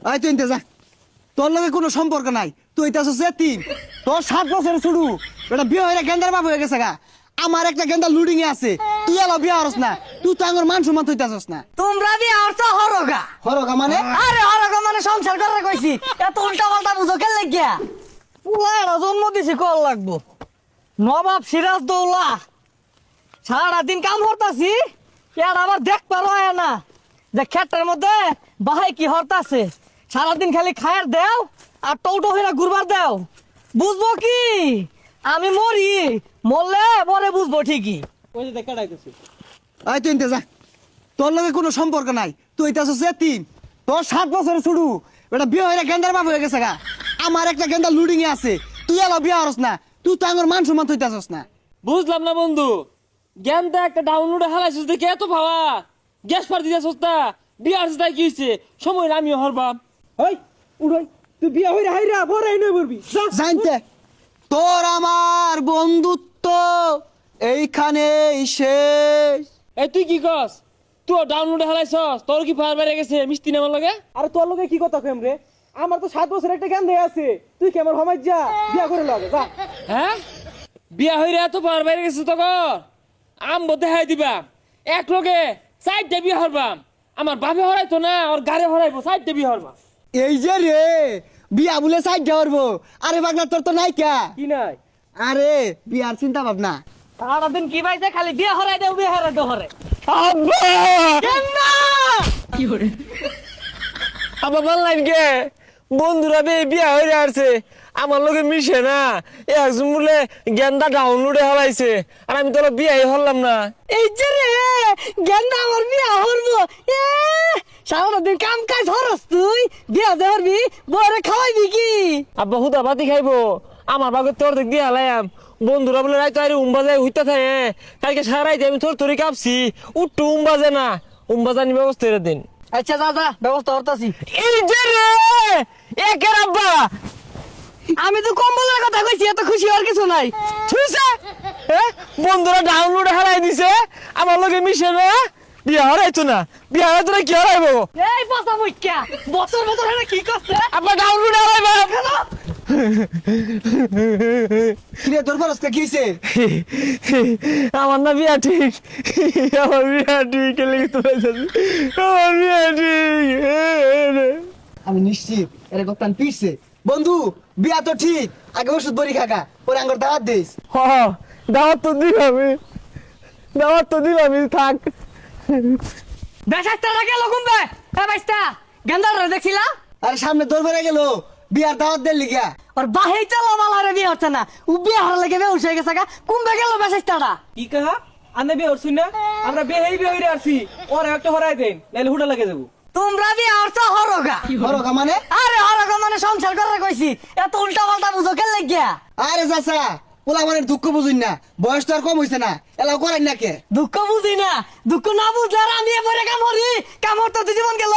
আয় তুই যা, তোর লগে কোনো সম্পর্ক নাই, তুই হইতাছস এতিম। তোর 7 বছরের শুরু এটা বিয়ে হয়ে গেন্দার বাপ হয়ে গেছে গা। আমার একটা গেন্দা লুডিং এ আছে, তুই এলো বিয়ে হরস না, তুই তো আমার মান সম্মান হইতাছস না। তোমরা বিয়ে হরছ হরগা। হরগা মানে? আরে হরগা মানে সংসার করে কইছি, এত উল্টা পাল্টা বুঝো কেন লাগিয়া? পুরা এরা জন্ম দিছি কল লাগবো। নবাব সিরাজ দৌলা সারাদিন কাম হরতাছি, এর আবার দেখ পারো না যে ক্ষেতের মধ্যে বাহাই কি হরতাছে। সারাদিন খালি খায়ের দেও আর টৌটো হইরা ঘুরবার দেও। বুঝবো কি আমি মরি, মরলে পরে বুঝবো ঠিকই। ওই যে দেখা ডাইতেছে। আয় তুই যা, তোর লগে কোনো সম্পর্ক নাই, তুই হইতাছস এতিম। তোর 7 বছরের শুরু এটা বিয়ে হয়ে গেন্দার বাপ হয়ে গেছে গা। আমার একটা গেন্দা লুডিং এ আছে, তুই এলো বিয়ে হরস না, তুই তো আমার মান সম্মান হইতাছস না। বুঝলাম না বন্ধু, জ্ঞানটা একটা ডাউনলোডে হালাইছিস দেখে এত ভাবা গ্যাস পার দিতে সস্তা বিয়ার তাই কি হইছে সময় না আমিও হরবাম। ওই উড়াই তুই বিয়া হইরা হাইরা ভরাই নই বলবি জানতে তোর আমার বন্ধুত্ব এইখানেই শেষ। এই তুই কি কস? তুই ডাউনলোডে হালাইছস, তোর কি ফায়ার বেড়ে গেছে মিষ্টি নামার লাগে? আরে তোর লগে কি কথা কইম রে? আমার তো 7 বছর একটা জ্ঞান দেয়া আছে, তুই কি আমার হমাই যা বিয়া করে লগে যা। হ্যাঁ বিয়া হইরা এত ফায়ার বেড়ে গেছে তো কর আম বদে হাই দিবা এক লগে 4টা বিয়া হরবাম। আমার বাপে হরাইতো না, ওর গাড়ি হরাইবো 4টা বিয়া হরবা। এই যে রে বিয়া বলে সাইড যাওয়ারবো। আরে বাগনা তোর তো নাই কা। কি নাই? আরে বিয়ার চিন্তা ভাবনা। সারাদিন কি পাইছে খালি বিয়ে হরাই দেও বিয়ে হরাই দেও হরে। আবার বললাম কে বন্ধুরা বিয়া হয়ে আসছে আমার লোকে মিশে না, একজন বলে গেন্দা ডাউনলোডে হলাইছে আর আমি তো বিয়াই হলাম না। এই যে রে গেন্দা আমার বিয়ে হরবো। এ সারাদিন কাম কাজ হরস তুই, বিয়ে হরবি বরে খাওয়াইবি কি? আব্বা হুদা বাতি খাইবো আমার বাগে তোর দেখ দিয়ে হালাইম। বন্ধুরা বলে রাইতো আরে উম্বাজে হইতা থাকে, কালকে সারাইতে আমি তোর তোরে কাঁপছি উঠটু উম্বাজে না, উম্বাজানি ব্যবস্থা করে দিন। আচ্ছা যা যা ব্যবস্থা করতাছি। এই যে রে একের আব্বা আমি তো কম্বলের কথা কইছি, এত খুশি হওয়ার কিছু নাই। ছুইছে বন্ধুরা ডাউনলোডে হারাই দিছে আমার লগে মিশে না, বিয়া হরাইতো না, বিয়া হরাইতো না কি হরাইবো? এই পচা মুখ্যা বছর বছর হেনে কি করছে? আব্বা ডাউনলোডে হারাইবো। কিরে তোর ফরস্তে কি হইছে? আমার না বিয়া ঠিক, আমার বিয়া ঠিক লেগে তোরা যাচ্ছে, আমার বিয়া ঠিক। আমি নিশ্চিত এর গপ্তান পিছছে। বন্ধু বিয়া তো ঠিক, আগে ওষুধ বড়ি খাকা পরে আঙ্গুর দাওয়াত দিস। হ দাওয়াত তো দিলামি, দাওয়াত তো দিলামি থাক। বেশাস্তাটা গেল কুম্বে। এ বাইস্তা গেন্দার দেখছিলা? আরে সামনে দৌড় বেড়ে গেল, বিয়ার দাওয়াত দেন লিগা। ওর বাহেই চালো মালারে বিয়ে হচ্ছে না, ও বিয়ে হারা লেগে বেউস হয়ে গেছে গা। কুম্বে গেল বেশাস্তাটা? কি কাহা? আন্না বিয়ে হরছুই না? আমরা বিয়ে হইরে আসছি, ওর একটা হরাই দেন নাইলে হুডা লাগে যাবো। তোমরা বিয়ে হরছ হরগা। হরগা মানে? আরে হরগা মানে সংসার করে কইছি, এত উল্টা পাল্টা বুঝো কেন লাগিয়া? আরে চাচা পোলা মানে দুঃখ বুঝুন না, বয়স তো আর কম হইছে না, এলাও করেন না কে? দুঃখ বুঝি না, দুঃখ না বুঝলে আর আমি এবারে কাম হরি, কাম হরতে জীবন গেল।